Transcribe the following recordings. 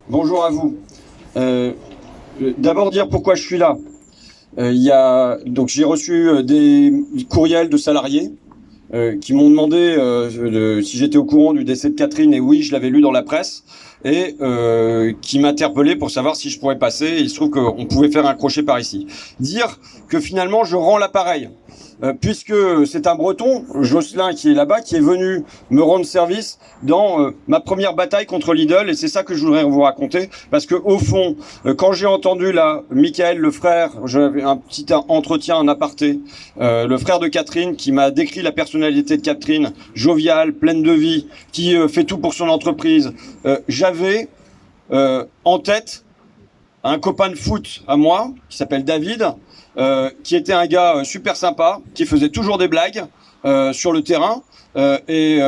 Bonjour à vous. Euh, D'abord dire pourquoi je suis là. Donc j'ai reçu des courriels de salariés qui m'ont demandé si j'étais au courant du décès de Catherine, et oui, je l'avais lu dans la presse, et qui m'interpellaient pour savoir si je pourrais passer. Et il se trouve qu'on pouvait faire un crochet par ici. Dire que finalement je rends l'appareil. Puisque c'est un Breton, Jocelyn, qui est là-bas, qui est venu me rendre service dans ma première bataille contre Lidl, et c'est ça que je voudrais vous raconter, parce que au fond, quand j'ai entendu là, Michael, le frère, j'avais un petit entretien en aparté, le frère de Catherine, qui m'a décrit la personnalité de Catherine, joviale, pleine de vie, qui fait tout pour son entreprise, j'avais en tête un copain de foot à moi, qui s'appelle David, qui était un gars super sympa, qui faisait toujours des blagues sur le terrain, et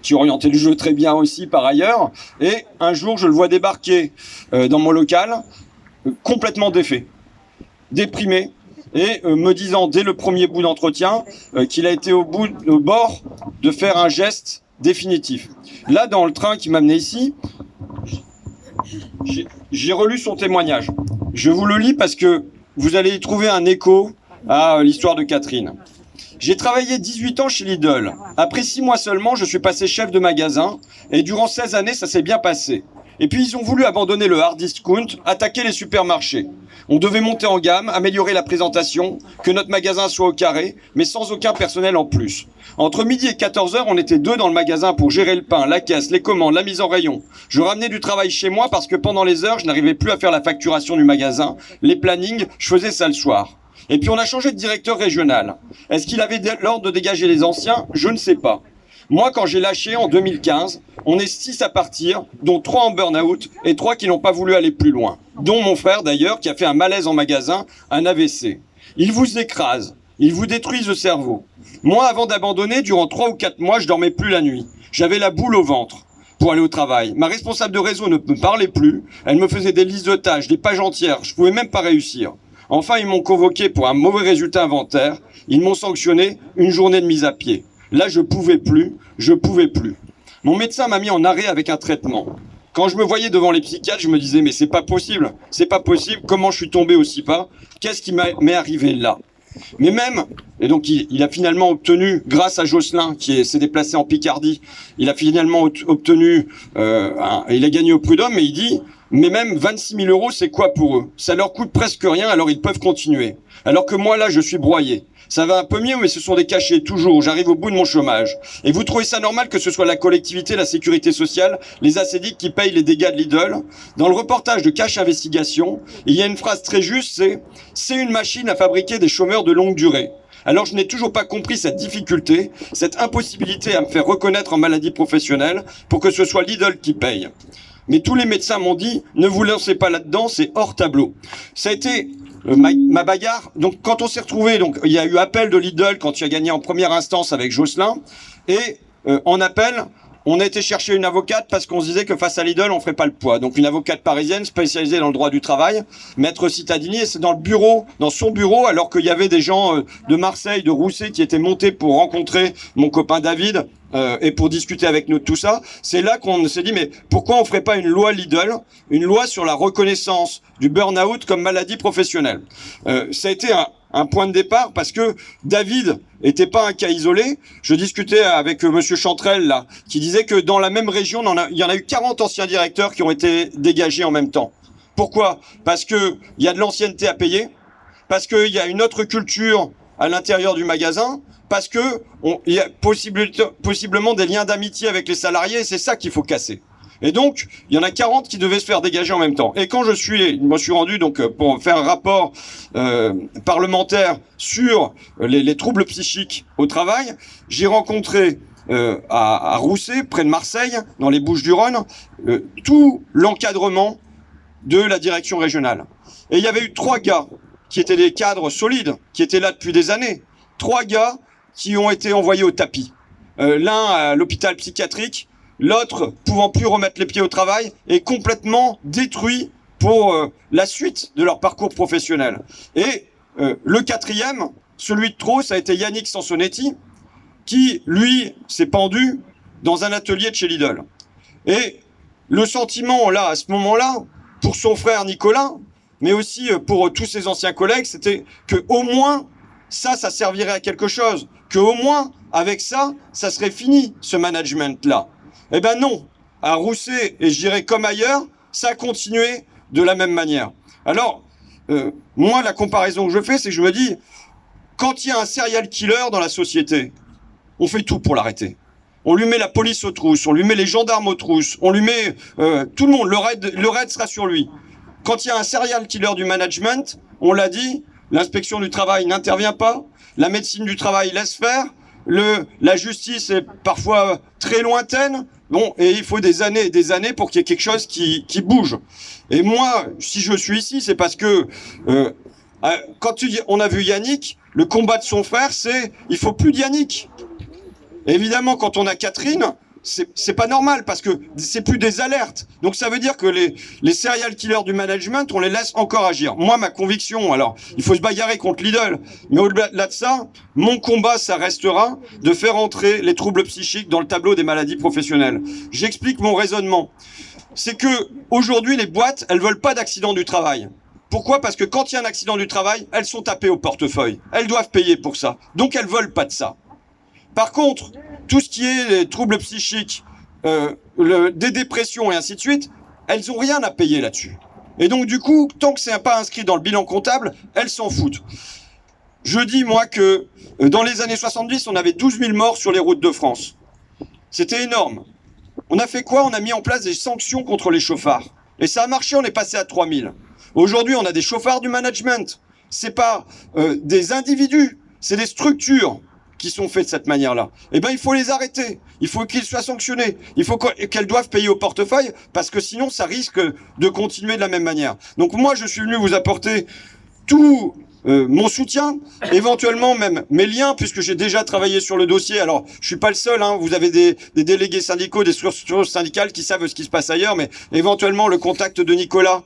qui orientait le jeu très bien aussi par ailleurs. Et un jour, je le vois débarquer dans mon local, complètement défait, déprimé, et me disant dès le premier bout d'entretien qu'il a été au bord de faire un geste définitif. Là, dans le train qui m'a amené ici, j'ai relu son témoignage. Je vous le lis parce que vous allez y trouver un écho à l'histoire de Catherine. J'ai travaillé 18 ans chez Lidl. Après 6 mois seulement, je suis passé chef de magasin et durant 16 années, ça s'est bien passé. Et puis ils ont voulu abandonner le hard discount, attaquer les supermarchés. On devait monter en gamme, améliorer la présentation, que notre magasin soit au carré, mais sans aucun personnel en plus. Entre midi et 14h, on était 2 dans le magasin pour gérer le pain, la caisse, les commandes, la mise en rayon. Je ramenais du travail chez moi parce que pendant les heures, je n'arrivais plus à faire la facturation du magasin, les plannings, je faisais ça le soir. Et puis on a changé de directeur régional. Est-ce qu'il avait l'ordre de dégager les anciens? Je ne sais pas. Moi, quand j'ai lâché en 2015, on est 6 à partir, dont 3 en burn-out et 3 qui n'ont pas voulu aller plus loin. Dont mon frère d'ailleurs, qui a fait un malaise en magasin, un AVC. Ils vous écrasent, ils vous détruisent le cerveau. Moi, avant d'abandonner, durant 3 ou 4 mois, je dormais plus la nuit. J'avais la boule au ventre pour aller au travail. Ma responsable de réseau ne me parlait plus, elle me faisait des listes de tâches, des pages entières, je pouvais même pas réussir. Enfin, ils m'ont convoqué pour un mauvais résultat inventaire, ils m'ont sanctionné une journée de mise à pied. Là, je pouvais plus. Mon médecin m'a mis en arrêt avec un traitement. Quand je me voyais devant les psychiatres, je me disais, mais c'est pas possible, comment je suis tombé aussi bas, qu'est-ce qui m'est arrivé là? Mais même, et donc il a finalement obtenu, grâce à Jocelyn, qui s'est déplacé en Picardie, il a finalement obtenu, il a gagné au prud'homme, mais il dit, mais même 26 000 euros, c'est quoi pour eux? Ça leur coûte presque rien, alors ils peuvent continuer. Alors que moi, là, je suis broyé. Ça va un peu mieux, mais ce sont des cachets, toujours. J'arrive au bout de mon chômage. Et vous trouvez ça normal que ce soit la collectivité, la sécurité sociale, les assédiques qui payent les dégâts de Lidl? Dans le reportage de Cash Investigation, il y a une phrase très juste, c'est une machine à fabriquer des chômeurs de longue durée. Alors je n'ai toujours pas compris cette difficulté, cette impossibilité à me faire reconnaître en maladie professionnelle pour que ce soit Lidl qui paye. Mais tous les médecins m'ont dit, ne vous lancez pas là-dedans, c'est hors tableau. Ça a été ma bagarre. Donc quand on s'est retrouvé, donc il y a eu appel de Lidl quand tu as gagné en première instance avec Jocelyn, et en appel, on a été chercher une avocate parce qu'on se disait que face à Lidl, on ferait pas le poids. Donc une avocate parisienne spécialisée dans le droit du travail, Maître Cittadini, et c'est dans le bureau, dans son bureau, alors qu'il y avait des gens de Marseille, de Rousset qui étaient montés pour rencontrer mon copain David et pour discuter avec nous de tout ça. C'est là qu'on s'est dit, mais pourquoi on ferait pas une loi Lidl, une loi sur la reconnaissance du burn-out comme maladie professionnelle? Ça a été un point de départ parce que David était pas un cas isolé. Je discutais avec monsieur Chantrel là, qui disait que dans la même région, il y en a eu 40 anciens directeurs qui ont été dégagés en même temps. Pourquoi? Parce que il y a de l'ancienneté à payer, parce qu'il y a une autre culture à l'intérieur du magasin, parce que il y a possiblement des liens d'amitié avec les salariés, et c'est ça qu'il faut casser. Et donc, il y en a 40 qui devaient se faire dégager en même temps. Et quand je me suis rendu donc pour faire un rapport parlementaire sur les troubles psychiques au travail, j'ai rencontré à Rousset, près de Marseille, dans les Bouches-du-Rhône, tout l'encadrement de la direction régionale. Et il y avait eu 3 gars qui étaient des cadres solides, qui étaient là depuis des années. 3 gars qui ont été envoyés au tapis. L'un à l'hôpital psychiatrique, l'autre pouvant plus remettre les pieds au travail et complètement détruit pour la suite de leur parcours professionnel. Et le 4e, celui de trop, ça a été Yannick Sansonetti, qui, lui, s'est pendu dans un atelier de chez Lidl. Et le sentiment, là, à ce moment-là, pour son frère Nicolas, mais aussi pour tous ses anciens collègues, c'était que au moins, ça servirait à quelque chose. Que au moins, avec ça, ça serait fini, ce management-là. Eh ben non. À Rousset, et je dirais comme ailleurs, ça a continué de la même manière. Alors, moi, la comparaison que je fais, c'est que je me dis, quand il y a un serial killer dans la société, on fait tout pour l'arrêter. On lui met la police aux trousses, on lui met les gendarmes aux trousses, on lui met tout le monde, le raid sera sur lui. Quand il y a un serial killer du management, on l'a dit, l'inspection du travail n'intervient pas, la médecine du travail laisse faire, la justice est parfois très lointaine, bon, et il faut des années et des années pour qu'il y ait quelque chose qui bouge. Et moi, si je suis ici, c'est parce que quand on a vu Yannick, le combat de son frère, c'est il faut plus de Yannick. Évidemment, quand on a Catherine, c'est pas normal parce que c'est plus des alertes. Donc ça veut dire que les serial killers du management, on les laisse encore agir. Moi, ma conviction, alors, il faut se bagarrer contre Lidl, mais au-delà de ça, mon combat, ça restera de faire entrer les troubles psychiques dans le tableau des maladies professionnelles. J'explique mon raisonnement. C'est que aujourd'hui, les boîtes, elles veulent pas d'accident du travail. Pourquoi? Parce que quand il y a un accident du travail, elles sont tapées au portefeuille. Elles doivent payer pour ça. Donc elles veulent pas de ça. Par contre, tout ce qui est les troubles psychiques, des dépressions et ainsi de suite, elles ont rien à payer là-dessus. Et donc du coup, tant que c'est pas inscrit dans le bilan comptable, elles s'en foutent. Je dis moi que dans les années 70, on avait 12 000 morts sur les routes de France. C'était énorme. On a fait quoi? On a mis en place des sanctions contre les chauffards. Et ça a marché, on est passé à 3 000. Aujourd'hui, on a des chauffards du management. C'est pas des individus, c'est des structures qui sont faits de cette manière-là. Eh ben, il faut les arrêter. Il faut qu'ils soient sanctionnés. Il faut qu'elles doivent payer au portefeuille parce que sinon, ça risque de continuer de la même manière. Donc moi, je suis venu vous apporter tout mon soutien, éventuellement même mes liens, puisque j'ai déjà travaillé sur le dossier. Alors, je suis pas le seul, hein. Vous avez des délégués syndicaux, des structures syndicales qui savent ce qui se passe ailleurs, mais éventuellement le contact de Nicolas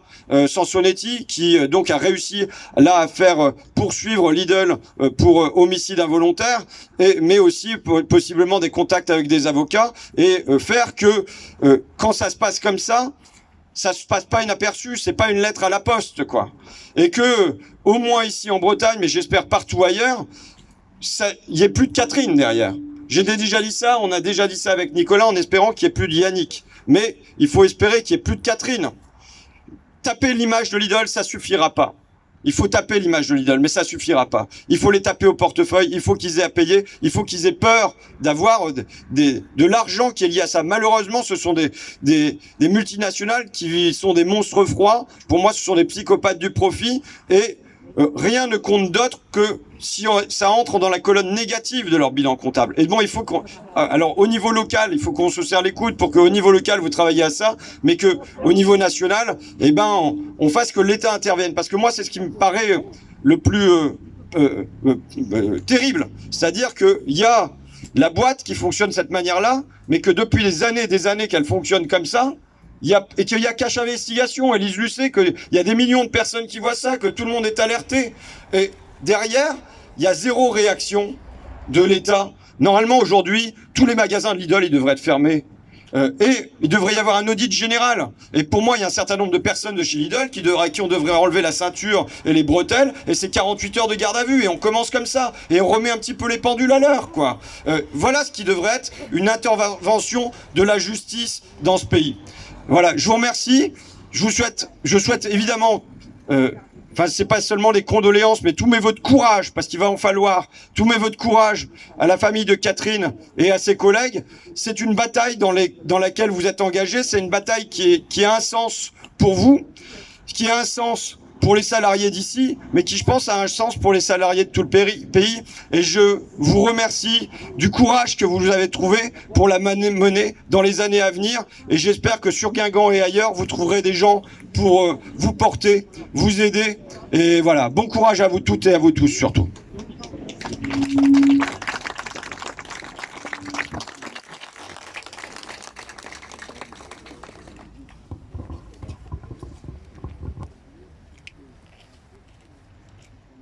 Sansonetti, qui donc a réussi là à faire poursuivre Lidl pour homicide involontaire, mais aussi possiblement des contacts avec des avocats, et faire que quand ça se passe comme ça se passe pas inaperçu, c'est pas une lettre à la poste, quoi. Et que, au moins ici en Bretagne, mais j'espère partout ailleurs, il y ait plus de Catherine derrière. J'ai déjà dit ça, on a déjà dit ça avec Nicolas en espérant qu'il y ait plus de Yannick. Mais il faut espérer qu'il y ait plus de Catherine. Taper l'image de Lidl, ça suffira pas. Il faut taper l'image de Lidl, mais ça suffira pas. Il faut les taper au portefeuille, il faut qu'ils aient à payer, il faut qu'ils aient peur d'avoir de l'argent qui est lié à ça. Malheureusement, ce sont des multinationales qui sont des monstres froids. Pour moi, ce sont des psychopathes du profit et rien ne compte d'autre que si ça entre dans la colonne négative de leur bilan comptable. Et bon, il faut qu'on... Alors, au niveau local, il faut qu'on se serre les coudes pour qu'au niveau local, vous travaillez à ça, mais que au niveau national, eh ben, on fasse que l'État intervienne. Parce que moi, c'est ce qui me paraît le plus terrible. C'est-à-dire qu'il y a la boîte qui fonctionne de cette manière-là, mais que depuis des années qu'elle fonctionne comme ça, et qu'il y a Cache Investigation, Élise Lucet, qu'il y a des millions de personnes qui voient ça, que tout le monde est alerté. Et derrière, il y a zéro réaction de l'État. Normalement, aujourd'hui, tous les magasins de Lidl, ils devraient être fermés. Et il devrait y avoir un audit général. Et pour moi, il y a un certain nombre de personnes de chez Lidl qui on devrait enlever la ceinture et les bretelles, et c'est 48 heures de garde à vue, et on commence comme ça, et on remet un petit peu les pendules à l'heure, quoi. Voilà ce qui devrait être une intervention de la justice dans ce pays. Voilà, je vous remercie. Je souhaite évidemment, c'est pas seulement les condoléances, mais tous mes vœux de courage, parce qu'il va en falloir, tous mes vœux de courage à la famille de Catherine et à ses collègues. C'est une bataille dans laquelle vous êtes engagés. C'est une bataille qui a un sens pour vous, qui a un sens pour les salariés d'ici, mais qui, je pense, a un sens pour les salariés de tout le pays. Et je vous remercie du courage que vous avez trouvé pour la mener dans les années à venir. Et j'espère que sur Guingamp et ailleurs, vous trouverez des gens pour vous porter, vous aider. Et voilà, bon courage à vous toutes et à vous tous surtout.